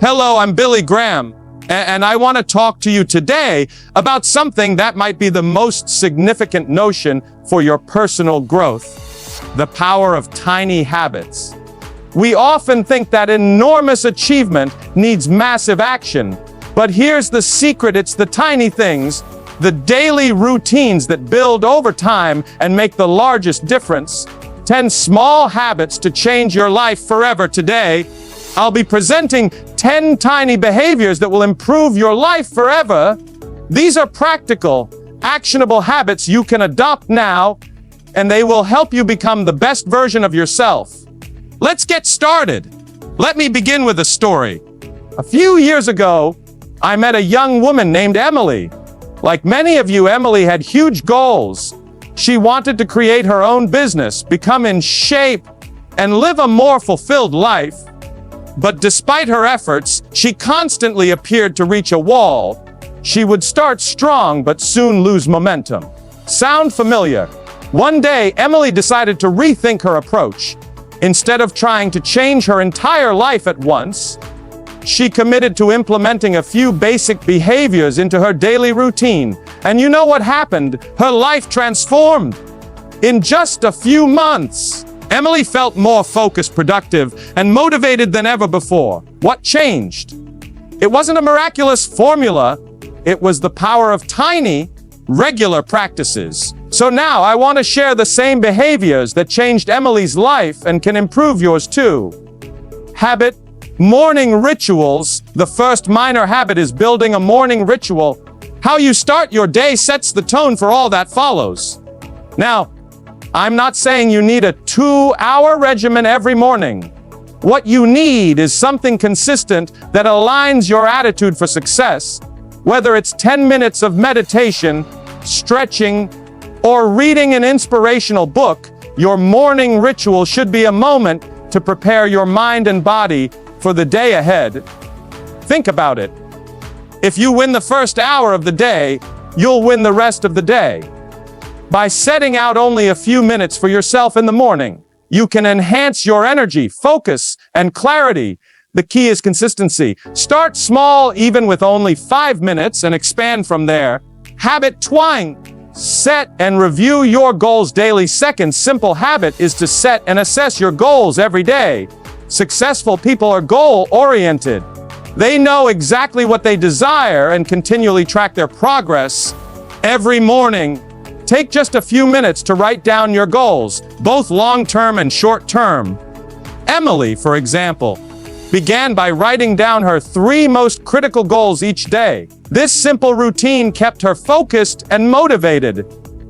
Hello, I'm Billy Graham, and I want to talk to you today about something that might be the most significant notion for your personal growth: the power of tiny habits. We often think that enormous achievement needs massive action, but here's the secret: it's the tiny things, the daily routines that build over time and make the largest difference. 10 small habits to change your life forever. Today, I'll be presenting 10 tiny behaviors that will improve your life forever. These are practical, actionable habits you can adopt now, and they will help you become the best version of yourself. Let's get started. Let me begin with a story. A few years ago, I met a young woman named Emily. Like many of you, Emily had huge goals. She wanted to create her own business, become in shape, and live a more fulfilled life. But despite her efforts, she constantly appeared to reach a wall. She would start strong, but soon lose momentum. Sound familiar? One day, Emily decided to rethink her approach. Instead of trying to change her entire life at once, she committed to implementing a few basic behaviors into her daily routine. And you know what happened? Her life transformed. In just a few months, Emily felt more focused, productive, and motivated than ever before. What changed? It wasn't a miraculous formula. It was the power of tiny, regular practices. So now I want to share the same behaviors that changed Emily's life and can improve yours too. Habit: morning rituals. The first minor habit is building a morning ritual. How you start your day sets the tone for all that follows. Now, I'm not saying you need a 2-hour regimen every morning. What you need is something consistent that aligns your attitude for success. Whether it's 10 minutes of meditation, stretching, or reading an inspirational book, your morning ritual should be a moment to prepare your mind and body for the day ahead. Think about it. If you win the first hour of the day, you'll win the rest of the day. By setting out only a few minutes for yourself in the morning, you can enhance your energy, focus, and clarity. The key is consistency. Start small, even with only 5 minutes, and expand from there. Habit 20. Set and review your goals daily. Second simple habit is to set and assess your goals every day. Successful people are goal-oriented. They know exactly what they desire and continually track their progress. Every morning, take just a few minutes to write down your goals, both long-term and short-term. Emily, for example, began by writing down her 3 most critical goals each day. This simple routine kept her focused and motivated.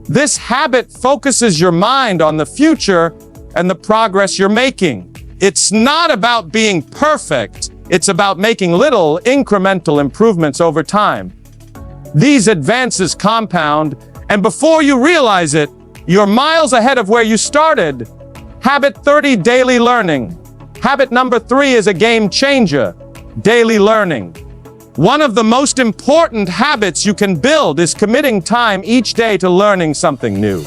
This habit focuses your mind on the future and the progress you're making. It's not about being perfect. It's about making little incremental improvements over time. These advances compound, and before you realize it, you're miles ahead of where you started. Habit 30. Daily learning. Habit number 3 is a game changer: daily learning. One of the most important habits you can build is committing time each day to learning something new.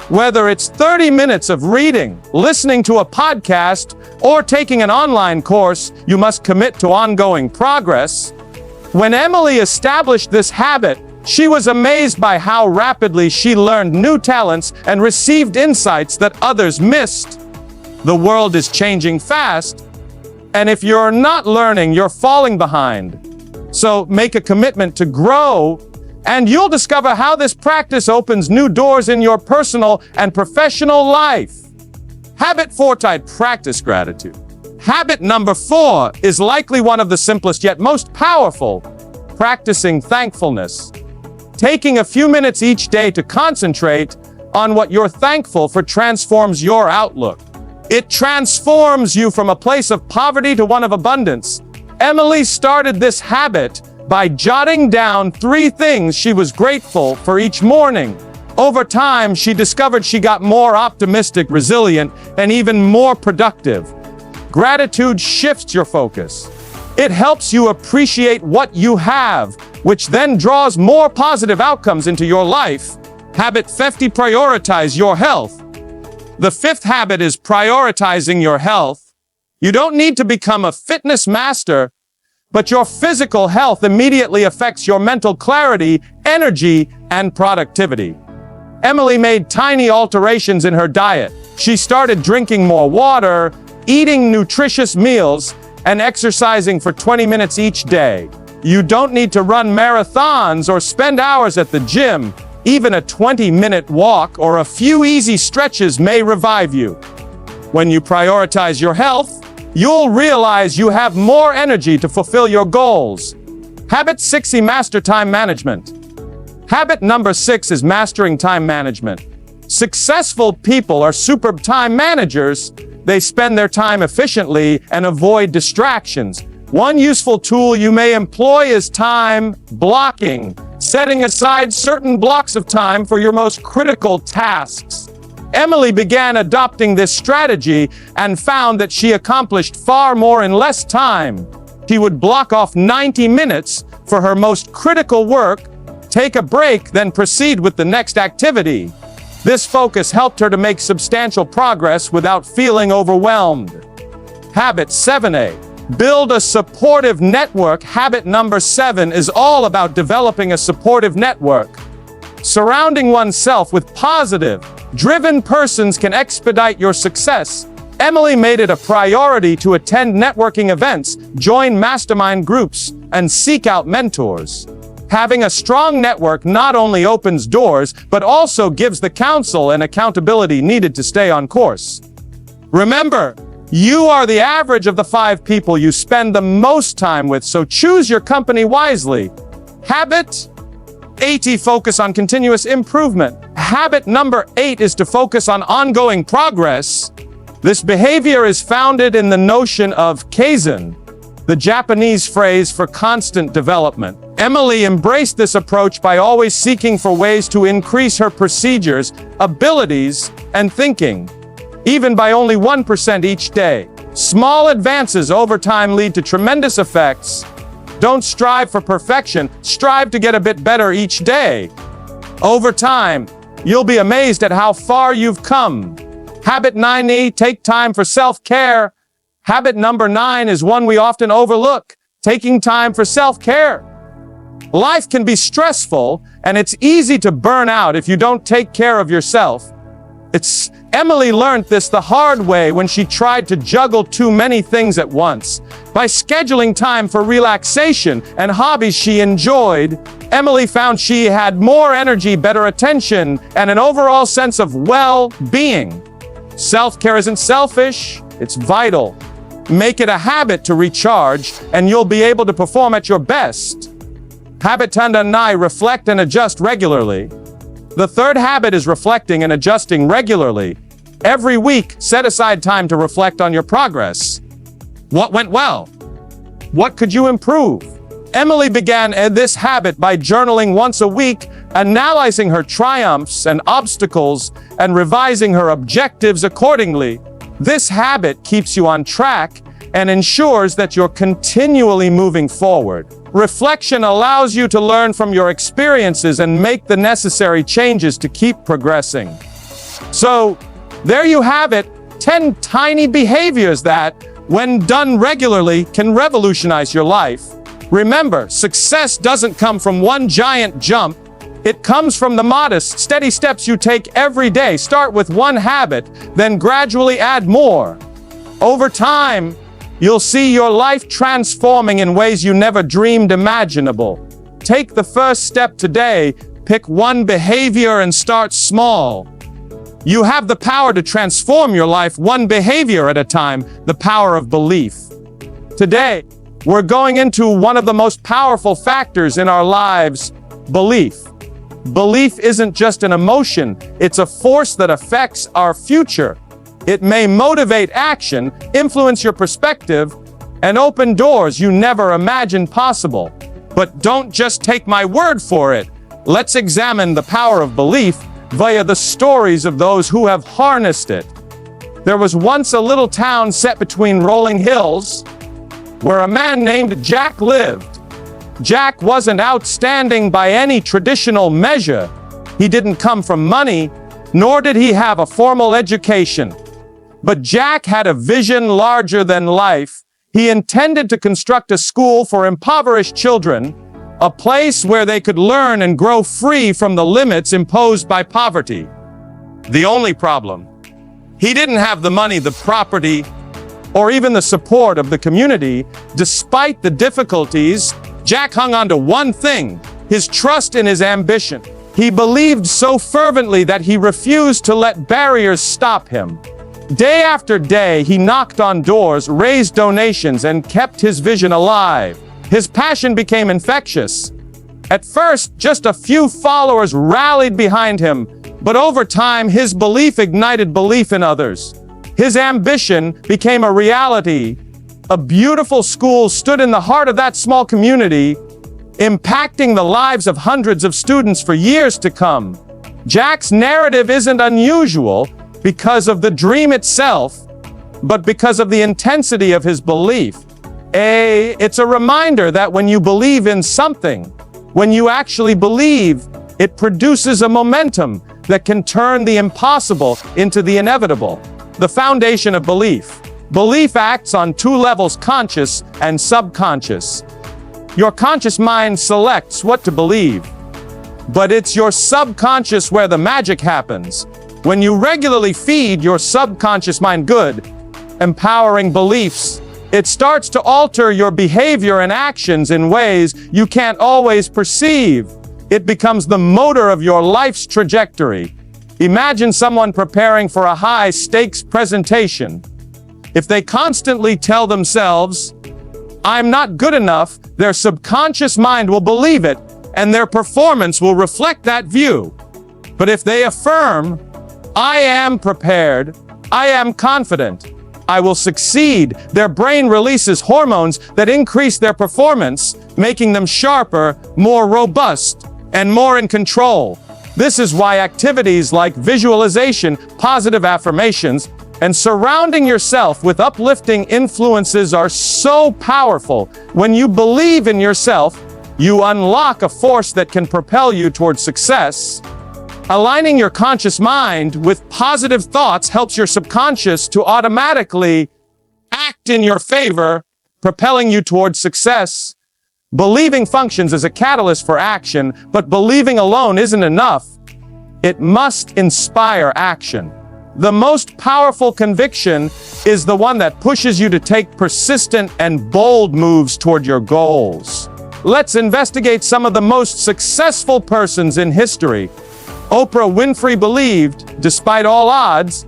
Whether it's 30 minutes of reading, listening to a podcast, or taking an online course, you must commit to ongoing progress. When Emily established this habit, she was amazed by how rapidly she learned new talents and received insights that others missed. The world is changing fast, and if you're not learning, you're falling behind. So make a commitment to grow, and you'll discover how this practice opens new doors in your personal and professional life. Habit 4. Practice gratitude. Habit number 4 is likely one of the simplest yet most powerful: practicing thankfulness. Taking a few minutes each day to concentrate on what you're thankful for transforms your outlook. It transforms you from a place of poverty to one of abundance. Emily started this habit by jotting down 3 things she was grateful for each morning. Over time, she discovered she got more optimistic, resilient, and even more productive. Gratitude shifts your focus. It helps you appreciate what you have, which then draws more positive outcomes into your life. Habit 50. Prioritize your health. The 5th habit is prioritizing your health. You don't need to become a fitness master. But your physical health immediately affects your mental clarity, energy, and productivity. Emily made tiny alterations in her diet. She started drinking more water, eating nutritious meals, and exercising for 20 minutes each day. You don't need to run marathons or spend hours at the gym. Even a 20-minute walk or a few easy stretches may revive you. When you prioritize your health, you'll realize you have more energy to fulfill your goals. Habit 6: master time management. Habit number 6 is mastering time management. Successful people are superb time managers. They spend their time efficiently and avoid distractions. One useful tool you may employ is time blocking, setting aside certain blocks of time for your most critical tasks. Emily began adopting this strategy and found that she accomplished far more in less time. She would block off 90 minutes for her most critical work, take a break, then proceed with the next activity. This focus helped her to make substantial progress without feeling overwhelmed. Habit 7A. Build a supportive network. Habit number 7 is all about developing a supportive network. Surrounding oneself with positive, driven persons can expedite your success. Emily made it a priority to attend networking events, join mastermind groups, and seek out mentors. Having a strong network not only opens doors, but also gives the counsel and accountability needed to stay on course. Remember, you are the average of the 5 people you spend the most time with, so choose your company wisely. Habit 8: focus on continuous improvement. Habit number 8 is to focus on ongoing progress. This behavior is founded in the notion of kaizen, the Japanese phrase for constant development. Emily embraced this approach by always seeking for ways to increase her procedures, abilities, and thinking, even by only 1% each day. Small advances over time lead to tremendous effects. Don't strive for perfection, strive to get a bit better each day. Over time, you'll be amazed at how far you've come. Habit 9E: take time for self-care. Habit number 9 is one we often overlook: taking time for self-care. Life can be stressful, and it's easy to burn out if you don't take care of yourself. Emily learned this the hard way when she tried to juggle too many things at once. By scheduling time for relaxation and hobbies she enjoyed, Emily found she had more energy, better attention, and an overall sense of well-being. Self-care isn't selfish, it's vital. Make it a habit to recharge, and you'll be able to perform at your best. Habit 10: reflect and adjust regularly. The third habit is reflecting and adjusting regularly. Every week, set aside time to reflect on your progress. What went well? What could you improve? Emily began this habit by journaling once a week, analyzing her triumphs and obstacles, and revising her objectives accordingly. This habit keeps you on track and ensures that you're continually moving forward. Reflection allows you to learn from your experiences and make the necessary changes to keep progressing. So, there you have it, 10 tiny behaviors that, when done regularly, can revolutionize your life. Remember, success doesn't come from one giant jump. It comes from the modest, steady steps you take every day. Start with one habit, then gradually add more. Over time, you'll see your life transforming in ways you never dreamed imaginable. Take the first step today, pick one behavior and start small. You have the power to transform your life one behavior at a time, the power of belief. Today, we're going into one of the most powerful factors in our lives, belief. Belief isn't just an emotion, it's a force that affects our future. It may motivate action, influence your perspective, and open doors you never imagined possible. But don't just take my word for it. Let's examine the power of belief via the stories of those who have harnessed it. There was once a little town set between rolling hills where a man named Jack lived. Jack wasn't outstanding by any traditional measure. He didn't come from money, nor did he have a formal education. But Jack had a vision larger than life. He intended to construct a school for impoverished children, a place where they could learn and grow free from the limits imposed by poverty. The only problem, he didn't have the money, the property, or even the support of the community. Despite the difficulties, Jack hung on to one thing: his trust in his ambition. He believed so fervently that he refused to let barriers stop him. Day after day, he knocked on doors, raised donations, and kept his vision alive. His passion became infectious. At first, just a few followers rallied behind him, but over time, his belief ignited belief in others. His ambition became a reality. A beautiful school stood in the heart of that small community, impacting the lives of hundreds of students for years to come. Jack's narrative isn't unusual because of the dream itself, but because of the intensity of his belief. It's a reminder that when you believe in something, when you actually believe, it produces a momentum that can turn the impossible into the inevitable. The foundation of belief. Belief acts on two levels: conscious and subconscious. Your conscious mind selects what to believe, but it's your subconscious where the magic happens. When you regularly feed your subconscious mind good, empowering beliefs, it starts to alter your behavior and actions in ways you can't always perceive. It becomes the motor of your life's trajectory. Imagine someone preparing for a high-stakes presentation. If they constantly tell themselves, "I'm not good enough," their subconscious mind will believe it, and their performance will reflect that view. But if they affirm, "I am prepared, I am confident, I will succeed," their brain releases hormones that increase their performance, making them sharper, more robust, and more in control. This is why activities like visualization, positive affirmations, and surrounding yourself with uplifting influences are so powerful. When you believe in yourself, you unlock a force that can propel you towards success. Aligning your conscious mind with positive thoughts helps your subconscious to automatically act in your favor, propelling you towards success. Believing functions as a catalyst for action, but believing alone isn't enough. It must inspire action. The most powerful conviction is the one that pushes you to take persistent and bold moves toward your goals. Let's investigate some of the most successful persons in history. Oprah Winfrey believed, despite all odds,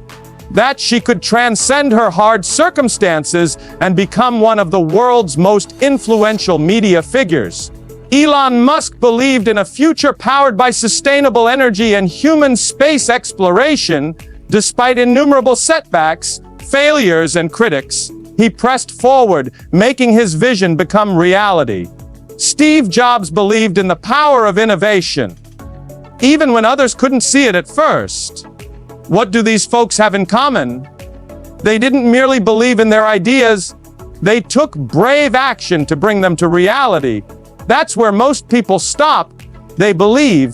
that she could transcend her hard circumstances and become one of the world's most influential media figures. Elon Musk believed in a future powered by sustainable energy and human space exploration. Despite innumerable setbacks, failures, and critics, he pressed forward, making his vision become reality. Steve Jobs believed in the power of innovation, even when others couldn't see it at first. What do these folks have in common? They didn't merely believe in their ideas, they took brave action to bring them to reality. That's where most people stop. They believe,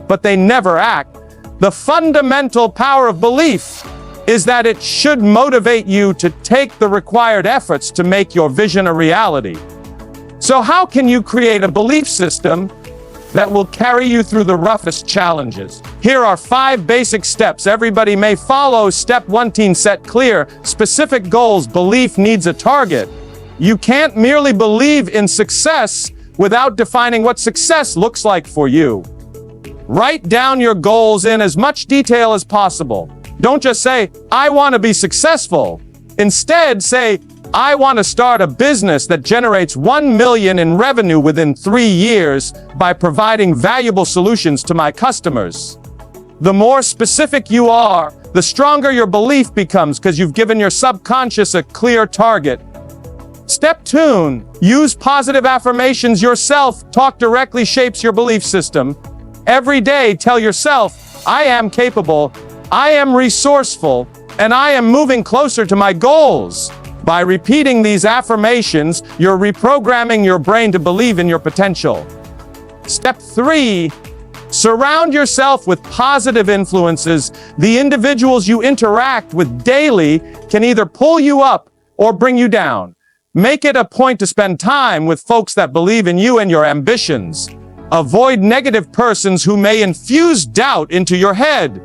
but they never act. The fundamental power of belief is that it should motivate you to take the required efforts to make your vision a reality. So how can you create a belief system that will carry you through the roughest challenges? Here are 5 basic steps everybody may follow. Step 1: Team set clear, specific goals. Belief needs a target. You can't merely believe in success without defining what success looks like for you. Write down your goals in as much detail as possible. Don't just say, "I want to be successful." Instead, say, "I want to start a business that generates 1 million in revenue within 3 years by providing valuable solutions to my customers." The more specific you are, the stronger your belief becomes because you've given your subconscious a clear target. Step 2: use positive affirmations yourself. Talk directly shapes your belief system. Every day, tell yourself, "I am capable, I am resourceful, and I am moving closer to my goals." By repeating these affirmations, you're reprogramming your brain to believe in your potential. Step 3: surround yourself with positive influences. The individuals you interact with daily can either pull you up or bring you down. Make it a point to spend time with folks that believe in you and your ambitions. Avoid negative persons who may infuse doubt into your head.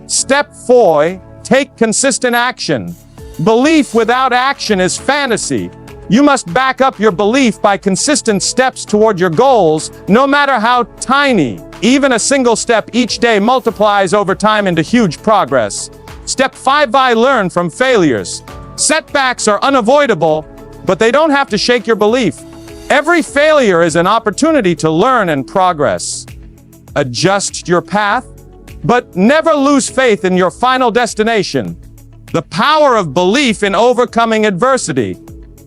Step 4, take consistent action. Belief without action is fantasy. You must back up your belief by consistent steps toward your goals, no matter how tiny. Even a single step each day multiplies over time into huge progress. Step 5, I learn from failures. Setbacks are unavoidable, but they don't have to shake your belief. Every failure is an opportunity to learn and progress. Adjust your path, but never lose faith in your final destination. The power of belief in overcoming adversity.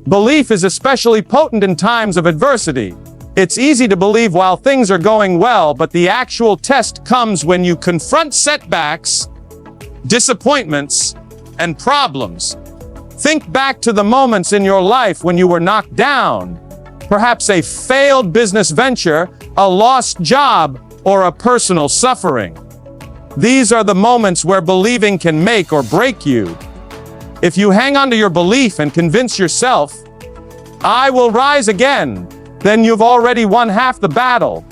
Belief is especially potent in times of adversity. It's easy to believe while things are going well, but the actual test comes when you confront setbacks, disappointments, and problems. Think back to the moments in your life when you were knocked down. Perhaps a failed business venture, a lost job, or a personal suffering. These are the moments where believing can make or break you. If you hang on to your belief and convince yourself, I will rise again, then you've already won half the battle.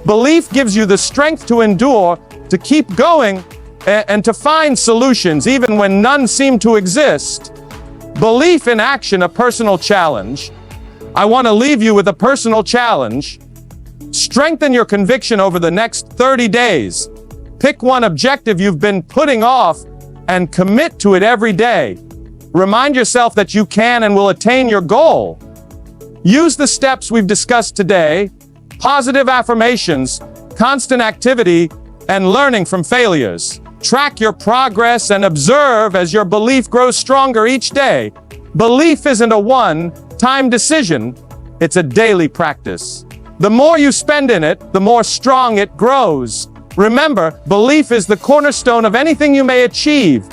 Belief gives you the strength to endure, to keep going, and to find solutions even when none seem to exist. Belief in action, a personal challenge. I want to leave you with a personal challenge. Strengthen your conviction over the next 30 days. Pick one objective you've been putting off and commit to it every day. Remind yourself that you can and will attain your goal. Use the steps we've discussed today: positive affirmations, constant activity, and learning from failures. Track your progress and observe as your belief grows stronger each day. Belief isn't a one-time decision, it's a daily practice. The more you spend in it, the more strong it grows. Remember, belief is the cornerstone of anything you may achieve.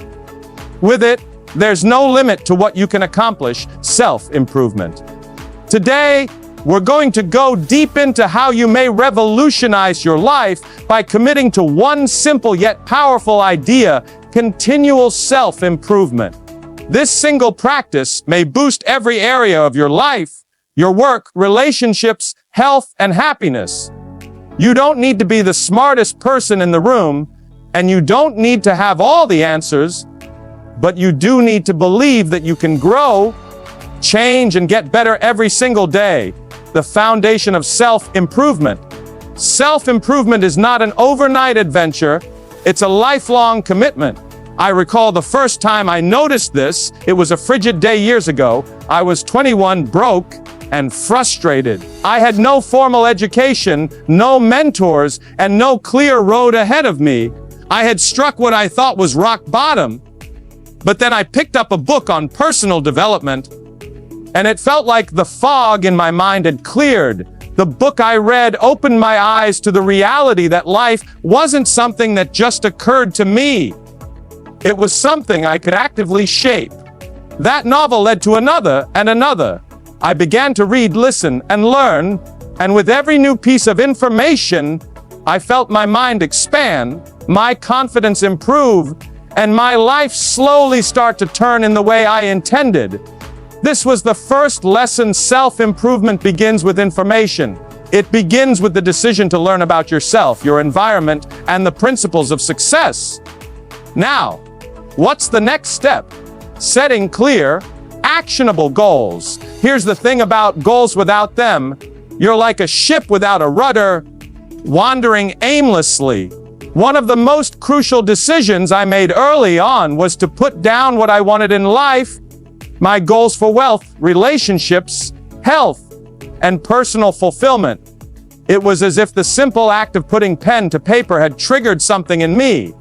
With it, there's no limit to what you can accomplish. Self-improvement. Today, we're going to go deep into how you may revolutionize your life by committing to one simple yet powerful idea: continual self-improvement. This single practice may boost every area of your life, your work, relationships, health, and happiness. You don't need to be the smartest person in the room, and you don't need to have all the answers, but you do need to believe that you can grow, change, and get better every single day. The foundation of self-improvement. Self-improvement is not an overnight adventure, it's a lifelong commitment. I recall the first time I noticed this. It was a frigid day years ago. I was 21, broke, and frustrated. I had no formal education, no mentors, and no clear road ahead of me. I had struck what I thought was rock bottom. But then I picked up a book on personal development, and it felt like the fog in my mind had cleared. The book I read opened my eyes to the reality that life wasn't something that just occurred to me. It was something I could actively shape. That novel led to another and another. I began to read, listen, and learn, and with every new piece of information, I felt my mind expand, my confidence improve, and my life slowly start to turn in the way I intended. This was the first lesson. Self-improvement begins with information. It begins with the decision to learn about yourself, your environment, and the principles of success. Now, what's the next step? Setting clear, actionable goals. Here's the thing about goals: without them, you're like a ship without a rudder, wandering aimlessly. One of the most crucial decisions I made early on was to put down what I wanted in life, my goals for wealth, relationships, health, and personal fulfillment. It was as if the simple act of putting pen to paper had triggered something in me.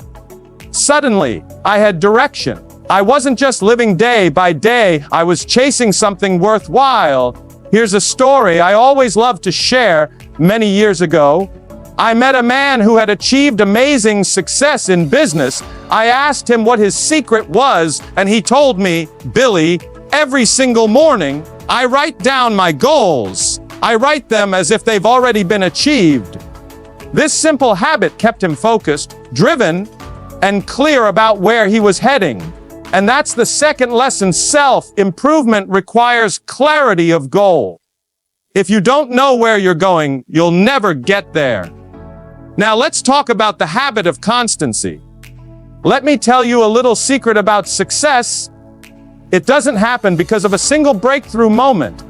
Suddenly, I had direction. I wasn't just living day by day, I was chasing something worthwhile. Here's a story I always loved to share. Many years ago, I met a man who had achieved amazing success in business. I asked him what his secret was, and he told me, "Billy, every single morning, I write down my goals. I write them as if they've already been achieved." This simple habit kept him focused, driven, and clear about where he was heading. And that's the second lesson. Self-improvement requires clarity of goal. If you don't know where you're going, you'll never get there. Now let's talk about the habit of constancy. Let me tell you a little secret about success. It doesn't happen because of a single breakthrough moment.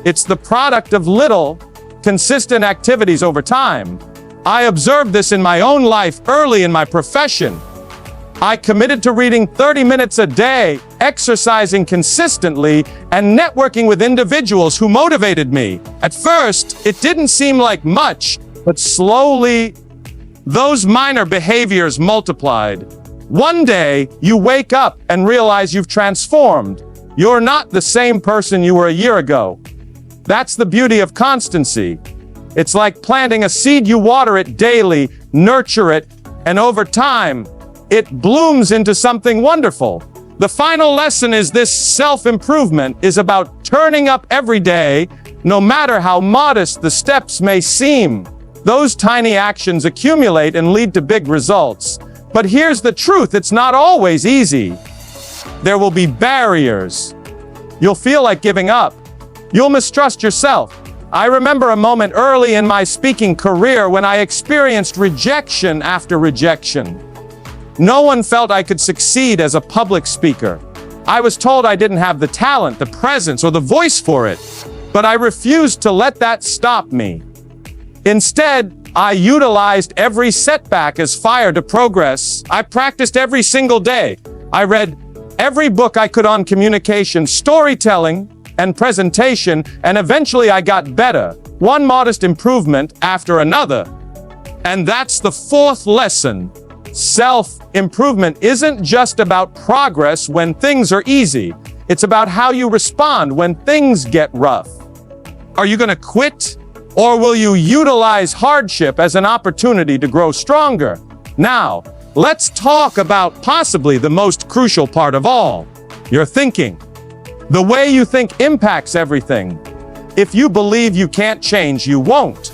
It's the product of little, consistent activities over time. I observed this in my own life early in my profession. I committed to reading 30 minutes a day, exercising consistently, and networking with individuals who motivated me. At first, it didn't seem like much, but slowly, those minor behaviors multiplied. One day, you wake up and realize you've transformed. You're not the same person you were a year ago. That's the beauty of constancy. It's like planting a seed. You water it daily, nurture it, and over time, it blooms into something wonderful. The final lesson is this: self-improvement is about turning up every day, no matter how modest the steps may seem. Those tiny actions accumulate and lead to big results. But here's the truth: it's not always easy. There will be barriers. You'll feel like giving up. You'll mistrust yourself. I remember a moment early in my speaking career when I experienced rejection after rejection. No one felt I could succeed as a public speaker. I was told I didn't have the talent, the presence, or the voice for it. But I refused to let that stop me. Instead, I utilized every setback as fire to progress. I practiced every single day. I read every book I could on communication, storytelling, and presentation, and eventually I got better, one modest improvement after another. And that's the fourth lesson. Self-improvement isn't just about progress when things are easy. It's about how you respond when things get rough. Are you going to quit? Or will you utilize hardship as an opportunity to grow stronger? Now, let's talk about possibly the most crucial part of all: your thinking. The way you think impacts everything. If you believe you can't change, you won't.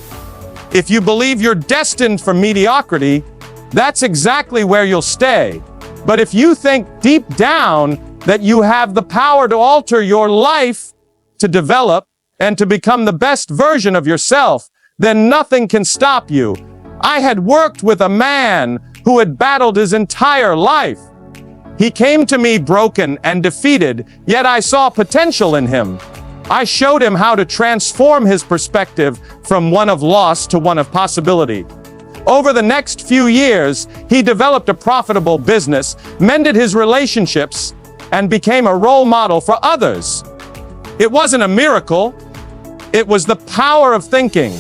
If you believe you're destined for mediocrity, that's exactly where you'll stay. But if you think deep down that you have the power to alter your life, to develop, and to become the best version of yourself, then nothing can stop you. I had worked with a man who had battled his entire life. He came to me broken and defeated, yet I saw potential in him. I showed him how to transform his perspective from one of loss to one of possibility. Over the next few years, he developed a profitable business, mended his relationships, and became a role model for others. It wasn't a miracle. It was the power of thinking.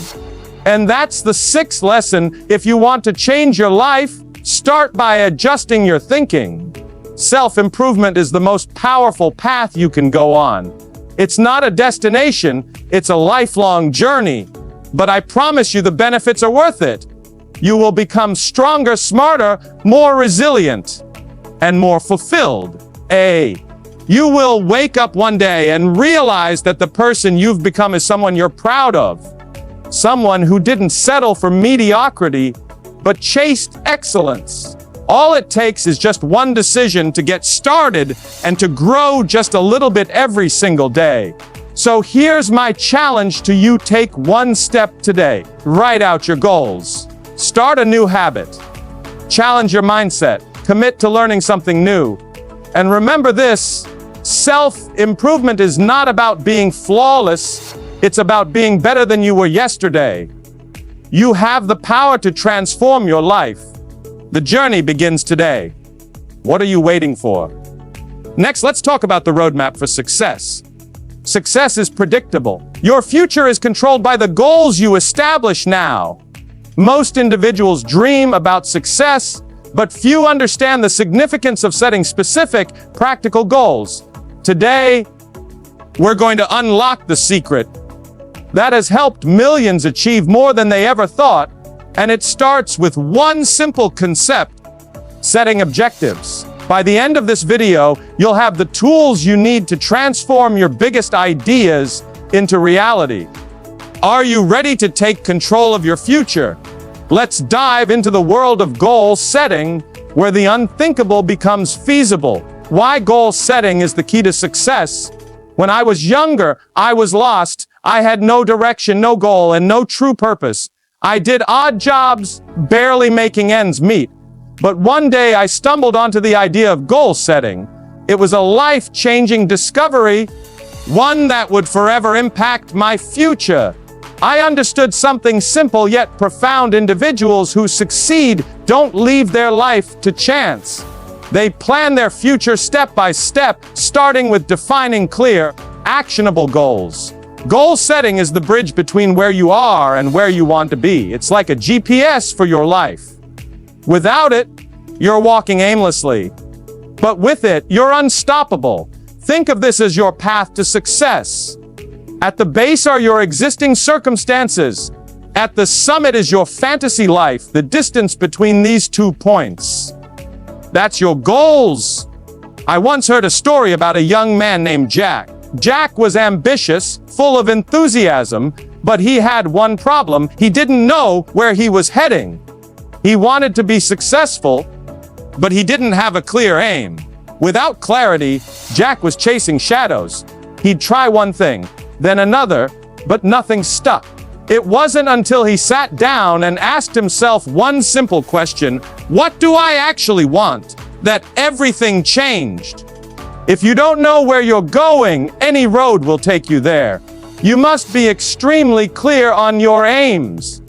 And that's the sixth lesson. If you want to change your life, start by adjusting your thinking. Self-improvement is the most powerful path you can go on. It's not a destination, it's a lifelong journey. But I promise you the benefits are worth it. You will become stronger, smarter, more resilient, and more fulfilled. You will wake up one day and realize that the person you've become is someone you're proud of. Someone who didn't settle for mediocrity, but chased excellence. All it takes is just one decision to get started and to grow just a little bit every single day. So here's my challenge to you: take one step today. Write out your goals. Start a new habit. Challenge your mindset. Commit to learning something new. And remember this: self-improvement is not about being flawless. It's about being better than you were yesterday. You have the power to transform your life. The journey begins today. What are you waiting for? Next, let's talk about the roadmap for success. Success is predictable. Your future is controlled by the goals you establish now. Most individuals dream about success, but few understand the significance of setting specific, practical goals. Today, we're going to unlock the secret that has helped millions achieve more than they ever thought, and it starts with one simple concept: setting objectives. By the end of this video, you'll have the tools you need to transform your biggest ideas into reality. Are you ready to take control of your future? Let's dive into the world of goal setting, where the unthinkable becomes feasible. Why goal setting is the key to success. When I was younger, I was lost. I had no direction, no goal, and no true purpose. I did odd jobs, barely making ends meet. But one day I stumbled onto the idea of goal setting. It was a life-changing discovery, one that would forever impact my future. I understood something simple yet profound. Individuals who succeed don't leave their life to chance. They plan their future step by step, starting with defining clear, actionable goals. Goal setting is the bridge between where you are and where you want to be. It's like a GPS for your life. Without it, you're walking aimlessly. But with it, you're unstoppable. Think of this as your path to success. At the base are your existing circumstances. At the summit is your fantasy life, the distance between these 2 points. That's your goals. I once heard a story about a young man named Jack. Jack was ambitious, full of enthusiasm, but he had one problem. He didn't know where he was heading. He wanted to be successful, but he didn't have a clear aim. Without clarity, Jack was chasing shadows. He'd try one thing, then another, but nothing stuck. It wasn't until he sat down and asked himself one simple question, what do I actually want, that everything changed. If you don't know where you're going, any road will take you there. You must be extremely clear on your aims.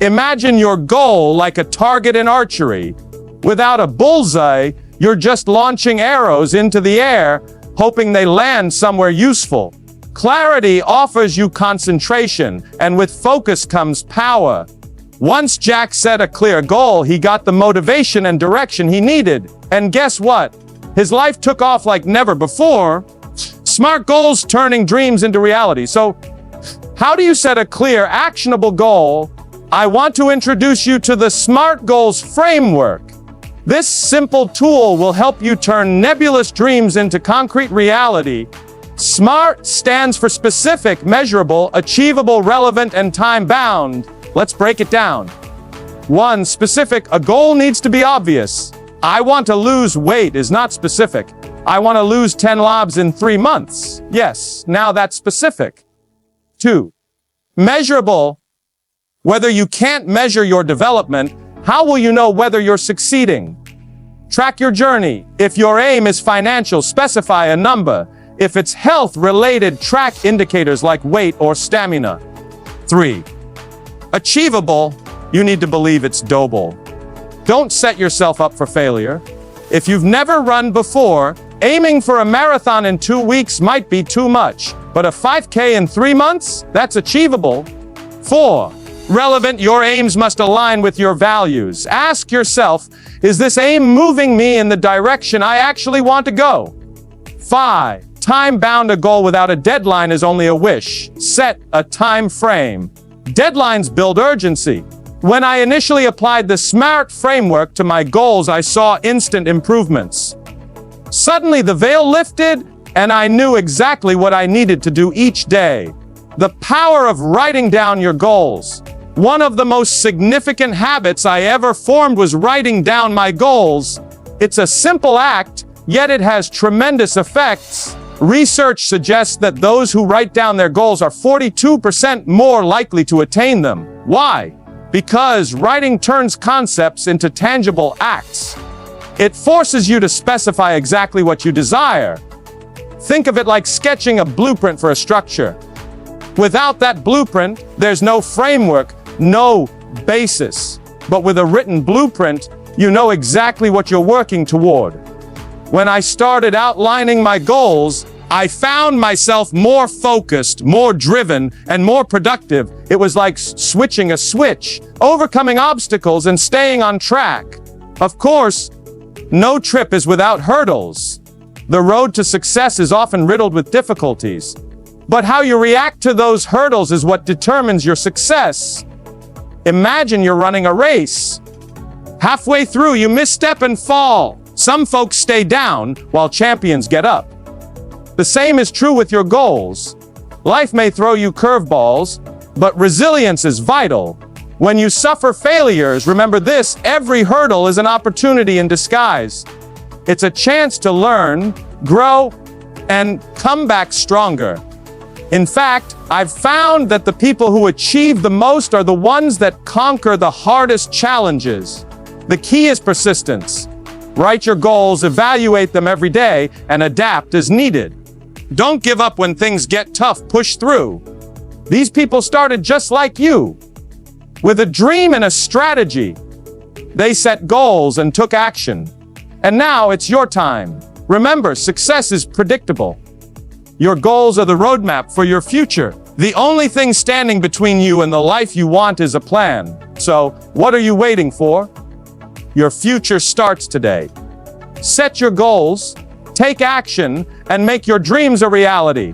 Imagine your goal like a target in archery. Without a bullseye, you're just launching arrows into the air, hoping they land somewhere useful. Clarity offers you concentration, and with focus comes power. Once Jack set a clear goal, he got the motivation and direction he needed. And guess what? His life took off like never before. Smart goals turning dreams into reality. So, how do you set a clear, actionable goal? I want to introduce you to the SMART Goals framework. This simple tool will help you turn nebulous dreams into concrete reality. SMART stands for specific, measurable, achievable, relevant, and time-bound. Let's break it down. 1. Specific. A goal needs to be obvious. I want to lose weight is not specific. I want to lose 10 lobs in 3 months. Yes, now that's specific. 2. Measurable. Whether you can't measure your development, how will you know whether you're succeeding? Track your journey. If your aim is financial, specify a number. If it's health-related, track indicators like weight or stamina. 3. Achievable. You need to believe it's doable. Don't set yourself up for failure. If you've never run before, aiming for a marathon in 2 weeks might be too much. But a 5K in 3 months? That's achievable. 4. Relevant. Your aims must align with your values. Ask yourself, is this aim moving me in the direction I actually want to go? 5. Time-bound. A goal without a deadline is only a wish. Set a time frame. Deadlines build urgency. When I initially applied the SMART framework to my goals, I saw instant improvements. Suddenly the veil lifted, and I knew exactly what I needed to do each day. The power of writing down your goals. One of the most significant habits I ever formed was writing down my goals. It's a simple act, yet it has tremendous effects. Research suggests that those who write down their goals are 42% more likely to attain them. Why? Because writing turns concepts into tangible acts. It forces you to specify exactly what you desire. Think of it like sketching a blueprint for a structure. Without that blueprint, there's no framework, no basis. But with a written blueprint, you know exactly what you're working toward. When I started outlining my goals, I found myself more focused, more driven, and more productive. It was like switching a switch, overcoming obstacles and staying on track. Of course, no trip is without hurdles. The road to success is often riddled with difficulties. But how you react to those hurdles is what determines your success. Imagine you're running a race. Halfway through, you misstep and fall. Some folks stay down, while champions get up. The same is true with your goals. Life may throw you curveballs, but resilience is vital. When you suffer failures, remember this: every hurdle is an opportunity in disguise. It's a chance to learn, grow, and come back stronger. In fact, I've found that the people who achieve the most are the ones that conquer the hardest challenges. The key is persistence. Write your goals, evaluate them every day, and adapt as needed. Don't give up when things get tough, push through. These people started just like you, with a dream and a strategy. They set goals and took action. And now it's your time. Remember, success is predictable. Your goals are the roadmap for your future. The only thing standing between you and the life you want is a plan. So, what are you waiting for? Your future starts today. Set your goals, take action, and make your dreams a reality.